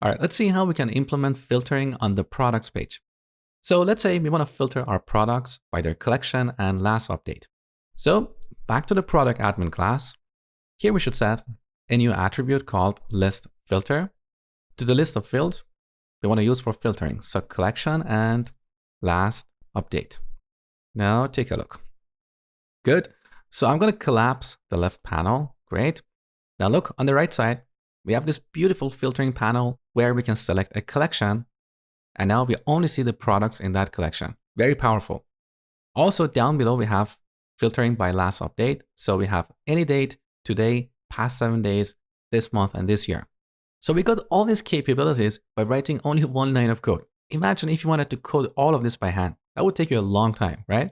All right, let's see how we can implement filtering on the products page. So let's say we want to filter our products by their collection and last update. So back to the product admin class. Here we should set a new attribute called list filter to the list of fields we want to use for filtering. So collection and last update. Now take a look. Good. So I'm going to collapse the left panel. Great. Now look on the right side, we have this beautiful filtering panel where we can select a collection. And now we only see the products in that collection. Very powerful. Also down below, we have filtering by last update. So we have any date, today, past 7 days, this month, and this year. So we got all these capabilities by writing only one line of code. Imagine if you wanted to code all of this by hand. That would take you a long time, right?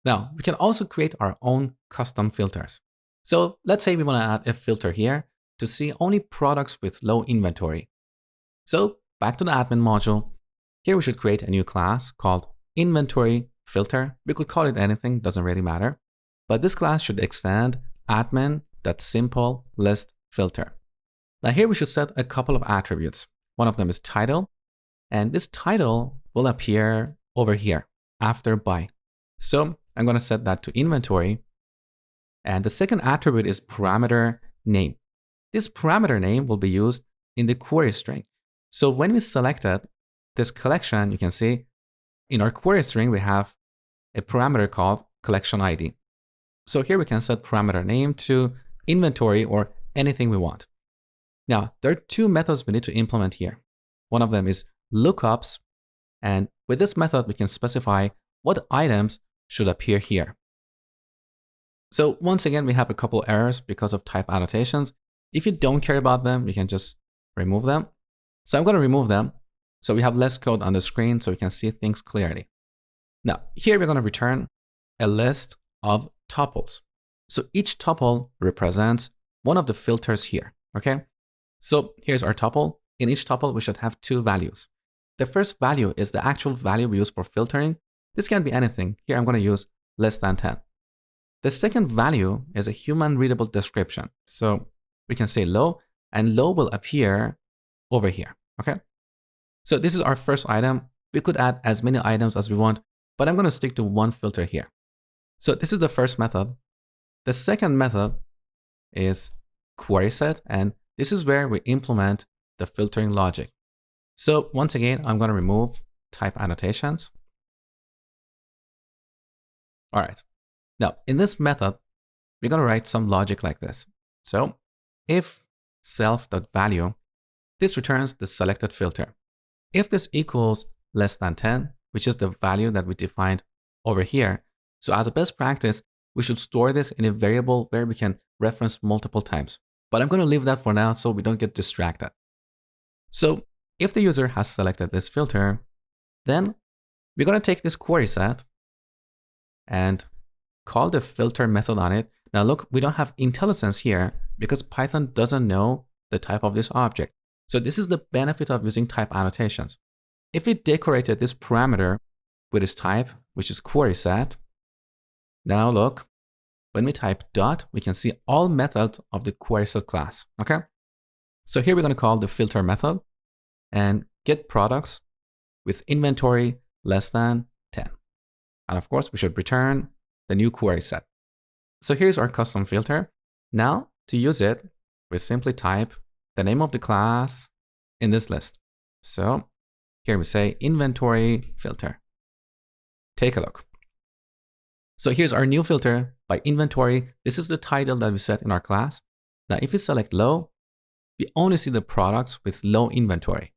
Now, we can also create our own custom filters. So let's say we want to add a filter here to see only products with low inventory. So back to the admin module. Here we should create a new class called inventory filter. We could call it anything, doesn't really matter. But this class should extend admin.simpleListFilter. Now here we should set a couple of attributes. One of them is title, and this title will appear over here after by. So I'm going to set that to inventory. And the second attribute is parameter name. This parameter name will be used in the query string. So when we selected this collection, you can see in our query string, we have a parameter called collection ID. So here we can set parameter name to inventory or anything we want. Now, there are two methods we need to implement here. One of them is lookups. And with this method, we can specify what items should appear here. So once again, we have a couple errors because of type annotations. If you don't care about them, you can just remove them. So I'm going to remove them so we have less code on the screen so we can see things clearly. Now, here we're going to return a list of tuples. So each tuple represents one of the filters here, okay? So here's our tuple. In each tuple, we should have two values. The first value is the actual value we use for filtering. This can be anything. Here I'm going to use less than 10. The second value is a human readable description. So we can say low, and low will appear over here, okay? So this is our first item. We could add as many items as we want, but I'm going to stick to one filter here. So this is the first method. The second method is query set, and this is where we implement the filtering logic. So once again, I'm going to remove type annotations. All right. Now, in this method, we're going to write some logic like this. So if self.value, this returns the selected filter. If this equals less than 10, which is the value that we defined over here, so as a best practice, we should store this in a variable where we can reference multiple times. But I'm going to leave that for now so we don't get distracted. So if the user has selected this filter, then we're going to take this query set and call the filter method on it. Now look, we don't have IntelliSense here because Python doesn't know the type of this object. So this is the benefit of using type annotations. If we decorated this parameter with its type, which is query set, now look, when we type dot, we can see all methods of the query set class, okay? So here we're going to call the filter method and get products with inventory less than 10. And of course, we should return the new query set. So here's our custom filter. Now to use it, we simply type the name of the class in this list. So here we say inventory filter. Take a look. So here's our new filter by inventory. This is the title that we set in our class. Now, if we select low, we only see the products with low inventory.